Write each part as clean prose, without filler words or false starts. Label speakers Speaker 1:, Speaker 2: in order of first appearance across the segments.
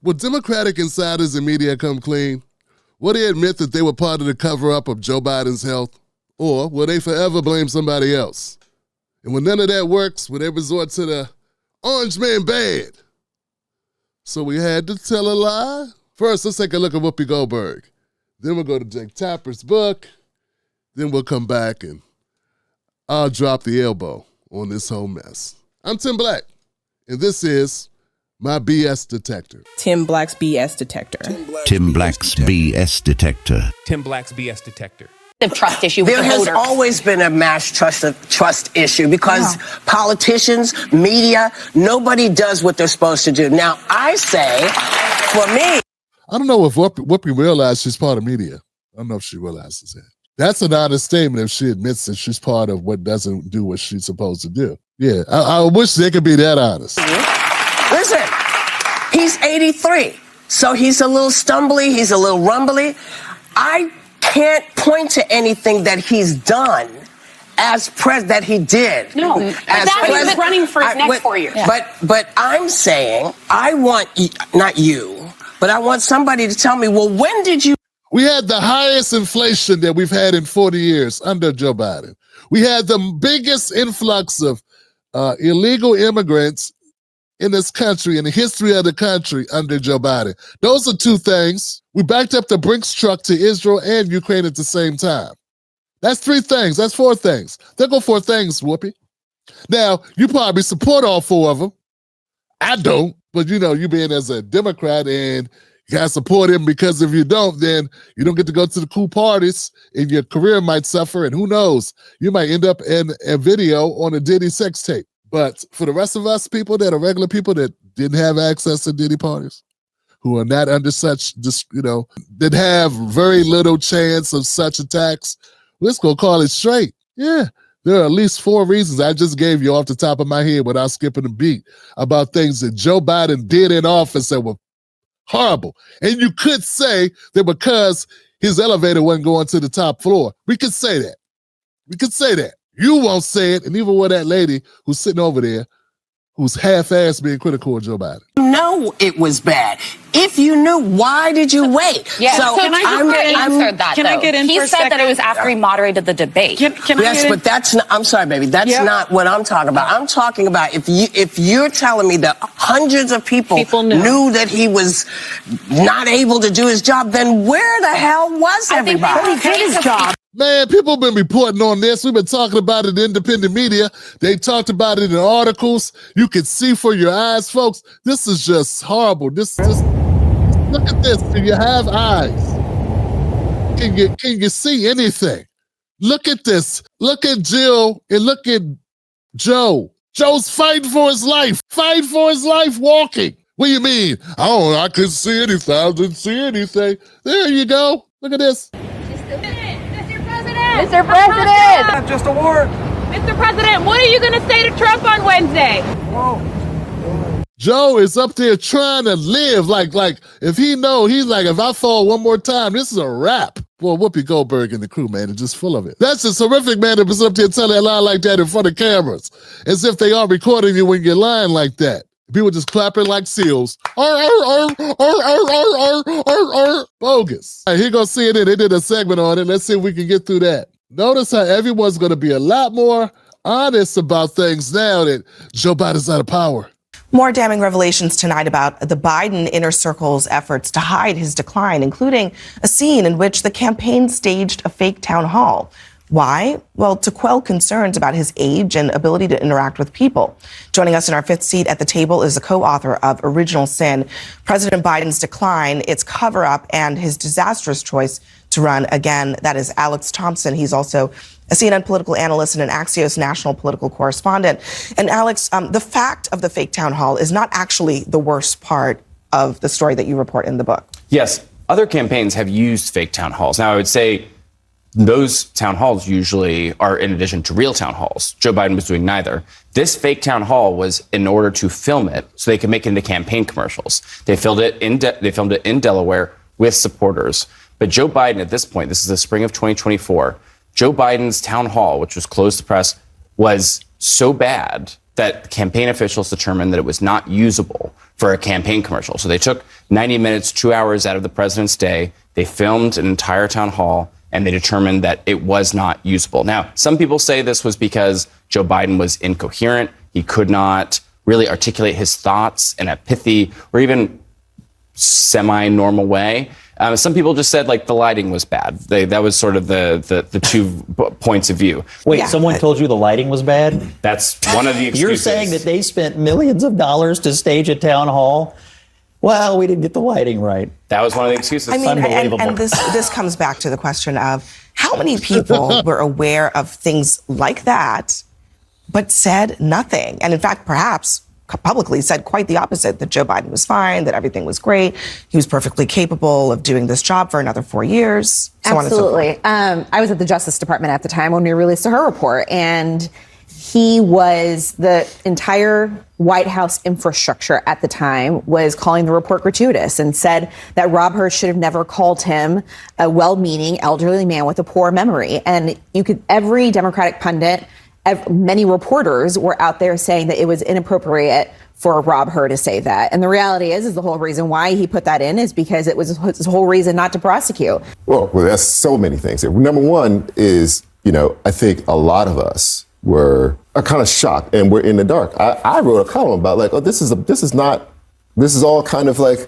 Speaker 1: Will Democratic insiders and media come clean? Will they admit that they were part of the cover-up of Joe Biden's health? Or will they forever blame somebody else? And when none of that works, will they resort to the orange man bad? So we had to tell a lie? First, let's take a look at Whoopi Goldberg. Then we'll go to Jake Tapper's book. Then we'll come back and I'll drop the elbow on this whole mess. I'm Tim Black, and this is my BS detector.
Speaker 2: Tim Black's BS detector.
Speaker 3: Tim Black's BS detector.
Speaker 4: Tim Black's BS detector.
Speaker 5: The trust issue with
Speaker 6: there
Speaker 5: the
Speaker 6: has
Speaker 5: voters.
Speaker 6: always been a mass trust issue because politicians, media, nobody does what they're supposed to do. Now, I say, for me...
Speaker 1: I don't know if Whoopi realized she's part of media. I don't know if she realizes that. That's an honest statement if she admits that she's part of what doesn't do what she's supposed to do. Yeah, I wish they could be that honest.
Speaker 6: Listen, he's 83, so he's a little stumbly, he's a little rumbly. I can't point to anything that he's done as that he did.
Speaker 5: No,
Speaker 6: as
Speaker 5: that he's running for his next 4 years.
Speaker 6: But I'm saying, I want, not you, but I want somebody to tell me, well, when did you...
Speaker 1: We had the highest inflation that we've had in 40 years under Joe Biden. We had the biggest influx of illegal immigrants in this country, in the history of the country under Joe Biden. Those are two things. We backed up the Brinks truck to Israel and Ukraine at the same time. That's three things. That's four things. There go four things, Whoopi. Now, you probably support all four of them. I don't, but you being as a Democrat and you gotta support him, because if you don't, then you don't get to go to the cool parties and your career might suffer, and who knows, you might end up in a video on a Diddy sex tape. But for the rest of us people that are regular people that didn't have access to Diddy parties, who are not under such, that have very little chance of such attacks, let's go call it straight. Yeah, there are at least four reasons I just gave you off the top of my head without skipping a beat about things that Joe Biden did in office that were horrible. And you could say that because his elevator wasn't going to the top floor. We could say that. We could say that. You won't say it, and even with that lady who's sitting over there, who's half-assed being critical of Joe Biden.
Speaker 6: No, it was bad. If you knew, why did you wait?
Speaker 5: Yeah, so can I answer that,
Speaker 2: Can I get in
Speaker 5: he
Speaker 2: for a
Speaker 5: said
Speaker 2: second?
Speaker 5: that it was after he moderated the debate.
Speaker 6: Yes, but that's not, I'm sorry, baby. That's not what I'm talking about. I'm talking about if you're telling me that hundreds of people knew that he was not able to do his job, then where the hell was everybody?
Speaker 5: He did his job.
Speaker 1: Man, people have been reporting on this. We've been talking about it in independent media. They talked about it in articles. You can see for your eyes, folks. This is just horrible. Just look at this. Do you have eyes? Can you see anything? Look at this. Look at Jill and look at Joe. Joe's fighting for his life. Fighting for his life walking. What do you mean? I couldn't see anything. I didn't see anything. There you go. Look at this.
Speaker 7: Mr. President!
Speaker 4: Not just a word.
Speaker 7: Mr. President, what are you going to say to Trump on Wednesday?
Speaker 4: Whoa.
Speaker 1: Joe is up there trying to live like if he know, he's like, if I fall one more time, this is a wrap. Boy, Whoopi Goldberg and the crew, man, are just full of it. That's just horrific, man, to be up there telling a lie like that in front of cameras, as if they are recording you when you're lying like that. People just clapping like seals. Bogus. All right, here goes CNN. They did a segment on it. Let's see if we can get through that. Notice how everyone's going to be a lot more honest about things now that Joe Biden's out of power.
Speaker 8: More damning revelations tonight about the Biden inner circle's efforts to hide his decline, including a scene in which the campaign staged a fake town hall. Why? Well, to quell concerns about his age and ability to interact with people. Joining us in our fifth seat at the table is the co-author of Original Sin, President Biden's Decline, Its Cover-Up, and His Disastrous Choice to Run Again. That is Alex Thompson. He's also a CNN political analyst and an Axios national political correspondent. And Alex, the fact of the fake town hall is not actually the worst part of the story that you report in the book.
Speaker 9: Yes, other campaigns have used fake town halls. Now, I would say those town halls usually are in addition to real town halls. Joe Biden was doing neither. This fake town hall was in order to film it so they could make it into campaign commercials. They filmed it in Delaware with supporters. But Joe Biden at this point, this is the spring of 2024, Joe Biden's town hall, which was closed to press, was so bad that campaign officials determined that it was not usable for a campaign commercial. So they took 90 minutes, 2 hours out of the president's day. They filmed an entire town hall, and they determined that it was not usable. Now, some people say this was because Joe Biden was incoherent. He could not really articulate his thoughts in a pithy or even semi-normal way. Some people just said like the lighting was bad. That was sort of the 2 points of view.
Speaker 10: Wait, someone told you the lighting was bad?
Speaker 9: That's one of the excuses.
Speaker 10: You're saying that they spent millions of dollars to stage a town hall? Well, we didn't get the lighting right.
Speaker 9: That was one of the excuses.
Speaker 8: I mean,
Speaker 10: Unbelievable.
Speaker 8: and this comes back to the question of how many people were aware of things like that, but said nothing. And in fact, perhaps publicly said quite the opposite, that Joe Biden was fine, that everything was great. He was perfectly capable of doing this job for another 4 years. So
Speaker 11: Absolutely. I was at the Justice Department at the time when we released her report, and he was the entire White House infrastructure at the time was calling the report gratuitous and said that Rob Hurst should have never called him a well-meaning elderly man with a poor memory. And every Democratic pundit, many reporters were out there saying that it was inappropriate for Rob Hurst to say that. And the reality is the whole reason why he put that in is because it was his whole reason not to prosecute.
Speaker 12: Well, that's so many things. Number one is, I think a lot of us are kind of shocked and we're in the dark. I wrote a column about this is all kind of like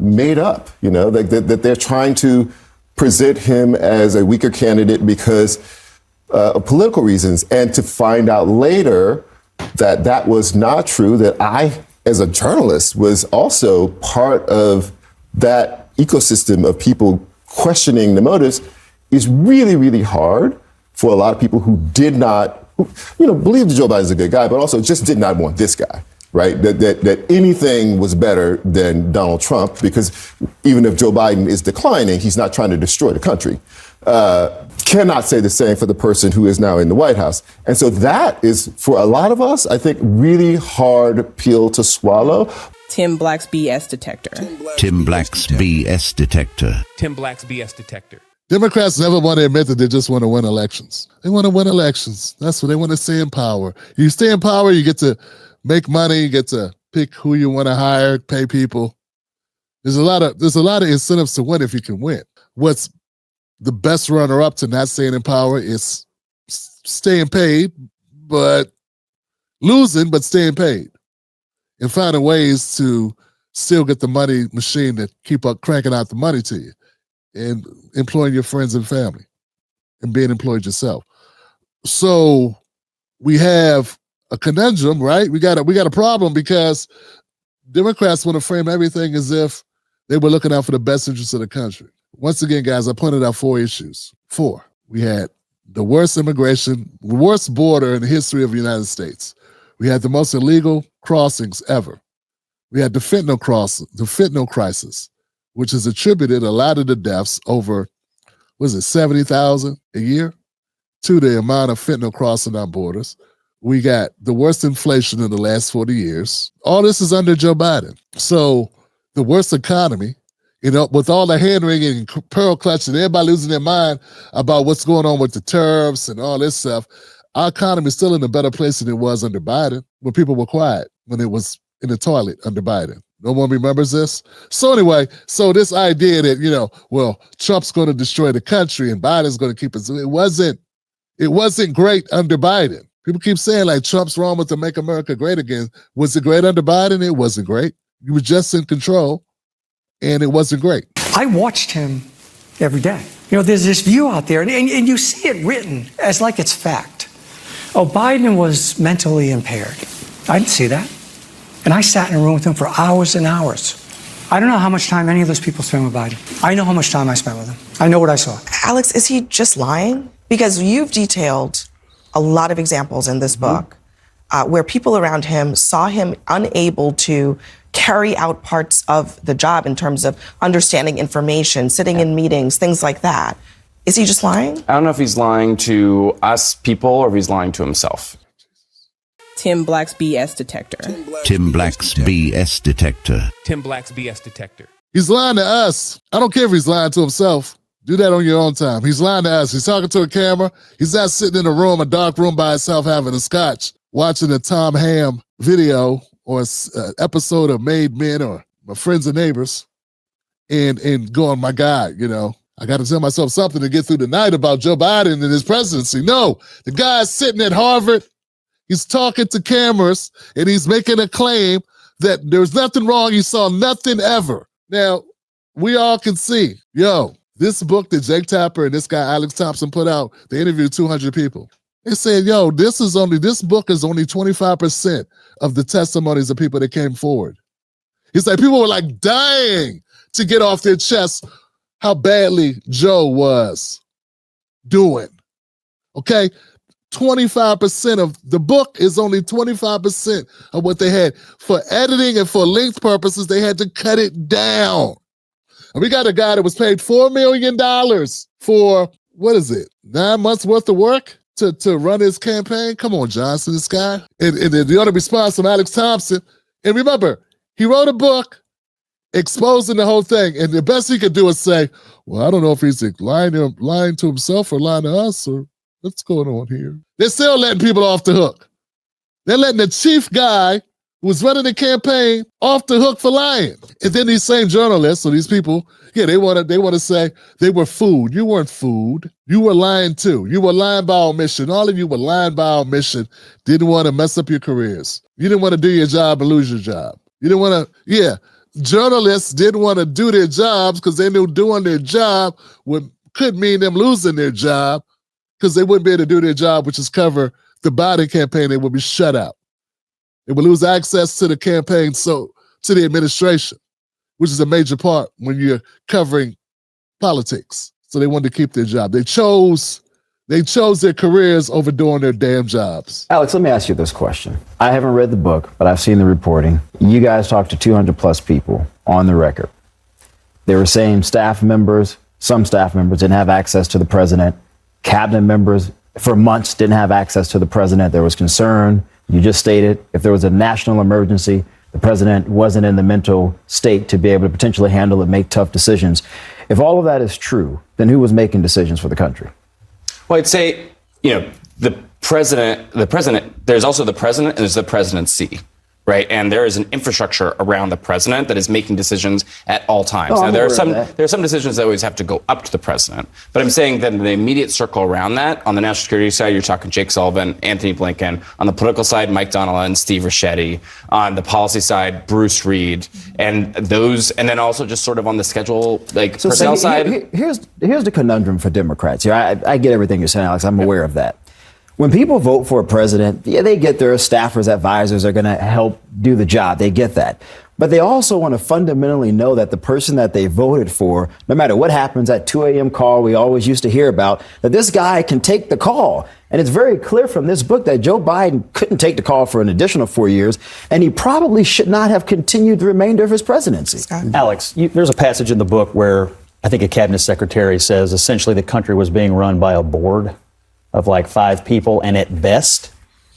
Speaker 12: made up, that they're trying to present him as a weaker candidate because of political reasons, and to find out later that was not true, that I, as a journalist, was also part of that ecosystem of people questioning the motives, is really, really hard for a lot of people who did not, believe that Joe Biden's a good guy, but also just did not want this guy, right? That anything was better than Donald Trump, because even if Joe Biden is declining, he's not trying to destroy the country. Cannot say the same for the person who is now in the White House. And so that is, for a lot of us, I think, really hard pill to swallow.
Speaker 2: Tim Black's BS detector.
Speaker 3: Tim Black's BS detector.
Speaker 4: Tim Black's BS detector.
Speaker 1: Democrats never want to admit that they just want to win elections. They want to win elections. That's what they want to stay in power. You stay in power, you get to make money, you get to pick who you want to hire, pay people. There's a lot of incentives to win if you can win. What's the best runner-up to not staying in power is staying paid, but losing, but staying paid, and finding ways to still get the money machine to keep up cranking out the money to you, and employing your friends and family, and being employed yourself. So we have a conundrum, right? We got a problem because Democrats want to frame everything as if they were looking out for the best interests of the country. Once again, guys, I pointed out 4 issues. 4. We had the worst immigration, worst border in the history of the United States. We had the most illegal crossings ever. We had the fentanyl crisis, which has attributed a lot of the deaths, over, 70,000 a year, to the amount of fentanyl crossing our borders. We got the worst inflation in the last 40 years. All this is under Joe Biden. So the worst economy, with all the hand-wringing and pearl clutching, everybody losing their mind about what's going on with the tariffs and all this stuff, our economy is still in a better place than it was under Biden, when people were quiet, when it was in the toilet under Biden. No one remembers this? So anyway, this idea that, Trump's going to destroy the country and Biden's going to keep it. It wasn't great under Biden. People keep saying, Trump's wrong with the Make America Great Again. Was it great under Biden? It wasn't great. He was just in control. And it wasn't great.
Speaker 13: I watched him every day. There's this view out there, and you see it written as like it's fact. Oh, Biden was mentally impaired. I didn't see that. And I sat in a room with him for hours and hours. I don't know how much time any of those people spent with Biden. I know how much time I spent with him. I know what I saw.
Speaker 8: Alex, is he just lying? Because you've detailed a lot of examples in this book where people around him saw him unable to carry out parts of the job in terms of understanding information, sitting in meetings, things like that. Is he just lying?
Speaker 9: I don't know if he's lying to us people or if he's lying to himself.
Speaker 2: Tim Black's BS detector.
Speaker 3: Tim Black's BS detector.
Speaker 4: Tim Black's BS detector.
Speaker 1: He's lying to us. I don't care if he's lying to himself. Do that on your own time. He's lying to us. He's talking to a camera. He's not sitting in a dark room by himself having a scotch, watching a Tom Ham video or an episode of Made Men or My Friends and Neighbors and going, my God, you know, I got to tell myself something to get through the night about Joe Biden and his presidency. No, the guy's sitting at Harvard. He's talking to cameras and he's making a claim that there's nothing wrong. He saw nothing ever. Now, we all can see, this book that Jake Tapper and this guy Alex Thompson put out, they interviewed 200 people. They said, this book is only 25% of the testimonies of people that came forward. It's like people were like dying to get off their chest how badly Joe was doing. Okay? 25% of the book is only 25% of what they had. For editing and for length purposes, they had to cut it down. And we got a guy that was paid $4 million for, 9 months worth of work to run his campaign? Come on, Johnson, this guy. And the other response from Alex Thompson. And remember, he wrote a book exposing the whole thing. And the best he could do is say, well, I don't know if he's lying to himself or lying to us or what's going on here. They're still letting people off the hook. They're letting the chief guy who was running the campaign off the hook for lying. And then these same journalists or these people, they want to say they were fooled. You weren't fooled. You were lying too. You were lying by omission. All of you were lying by omission. Didn't want to mess up your careers. You didn't want to do your job and lose your job. You didn't want to, journalists didn't want to do their jobs because they knew doing their job could mean them losing their job because they wouldn't be able to do their job, which is cover the Biden campaign. They would be shut out. They would lose access to the campaign, to the administration, which is a major part when you're covering politics. So they wanted to keep their job. They chose their careers over doing their damn jobs.
Speaker 14: Alex, let me ask you this question. I haven't read the book, but I've seen the reporting. You guys talked to 200 plus people on the record. They were saying some staff members didn't have access to the president. Cabinet members for months didn't have access to the president. There was concern. You just stated if there was a national emergency, the president wasn't in the mental state to be able to potentially handle and make tough decisions. If all of that is true, then who was making decisions for the country?
Speaker 9: Well, I'd say, the president, there's also the president and there's the presidency, right? And there is an infrastructure around the president that is making decisions at all times. Now, there are some decisions that always have to go up to the president. But I'm saying that in the immediate circle around that, on the national security side, you're talking Jake Sullivan, Anthony Blinken. On the political side, Mike Donilon, Steve Ricchetti. On the policy side, Bruce Reed. And then also just sort of on the schedule, personnel side.
Speaker 14: Here's the conundrum for Democrats here. I get everything you're saying, Alex. I'm aware of that. When people vote for a president, they get their staffers, advisors are going to help do the job. They get that. But they also want to fundamentally know that the person that they voted for, no matter what happens at 2 a.m. call we always used to hear about, that this guy can take the call. And it's very clear from this book that Joe Biden couldn't take the call for an additional 4 years, and he probably should not have continued the remainder of his presidency.
Speaker 10: Alex, there's a passage in the book where I think a cabinet secretary says essentially the country was being run by a board of 5 people, and at best,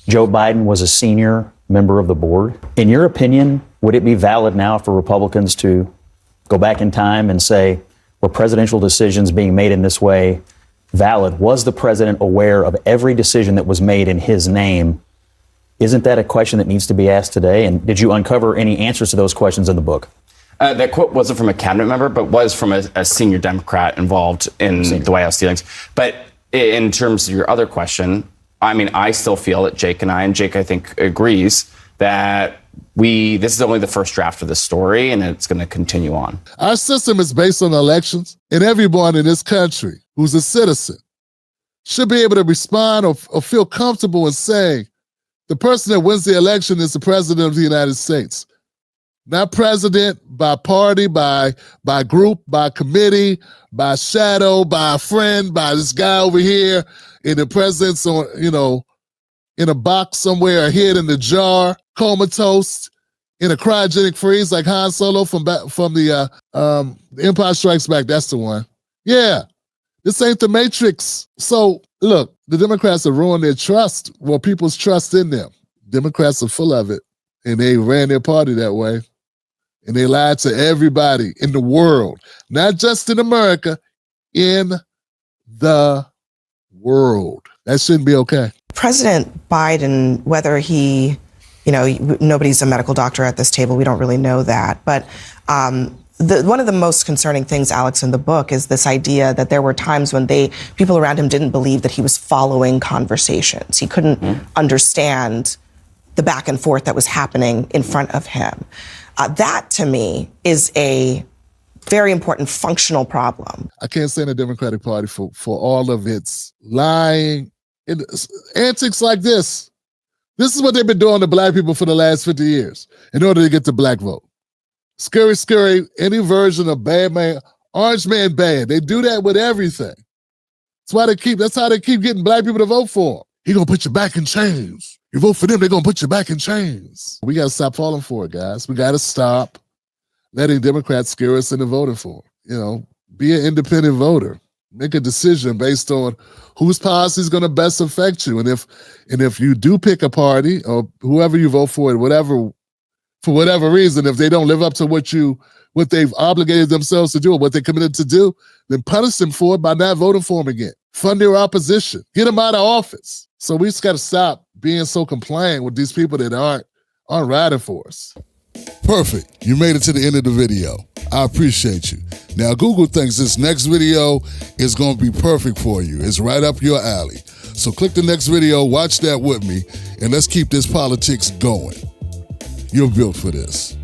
Speaker 10: Joe Biden was a senior member of the board. In your opinion, would it be valid now for Republicans to go back in time and say, were presidential decisions being made in this way valid? Was the president aware of every decision that was made in his name? Isn't that a question that needs to be asked today? And did you uncover any answers to those questions in the book?
Speaker 9: That quote wasn't from a cabinet member, but was from a senior Democrat involved in the White House dealings. But in terms of your other question, I still feel that Jake, I think, agrees that this is only the first draft of this story, and it's going to continue on.
Speaker 1: Our system is based on elections, and everyone in this country who's a citizen should be able to respond or feel comfortable in saying the person that wins the election is the president of the United States. Not president by party, by group, by committee, by shadow, by a friend, by this guy over here, and the president's in a box somewhere, a head in the jar, comatose, in a cryogenic freeze like Han Solo from the Empire Strikes Back. That's the one. Yeah, this ain't the Matrix. So look, the Democrats have ruined their trust, people's trust in them. Democrats are full of it, and they ran their party that way. And they lied to everybody in the world, not just in America, in the world. That shouldn't be okay.
Speaker 8: President Biden, whether he Nobody's a medical doctor at this table. We don't really know that. But one of the most concerning things, Alex, in the book is this idea that there were times when people around him didn't believe that he was following conversations. He couldn't understand the back and forth that was happening in front of him. That, to me, is a very important functional problem.
Speaker 1: I can't stand the Democratic Party for all of its lying and antics like this. This is what they've been doing to black people for the last 50 years in order to get the black vote. Scary, any version of bad man, orange man bad. They do that with everything. That's how they keep getting black people to vote for him. He gonna put you back in chains. You vote for them, they're gonna put you back in chains. We gotta stop falling for it, guys. We gotta stop letting Democrats scare us into voting for them. Be an independent voter. Make a decision based on whose policy is gonna best affect you. And if you do pick a party or whoever you vote for, for whatever reason, if they don't live up to what they've obligated themselves to do or what they committed to do, then punish them for it by not voting for them again. Fund their opposition. Get them out of office. So we just got to stop being so compliant with these people that aren't riding for us.
Speaker 15: Perfect. You made it to the end of the video. I appreciate you. Now, Google thinks this next video is going to be perfect for you. It's right up your alley. So click the next video, watch that with me, and let's keep this politics going. You're built for this.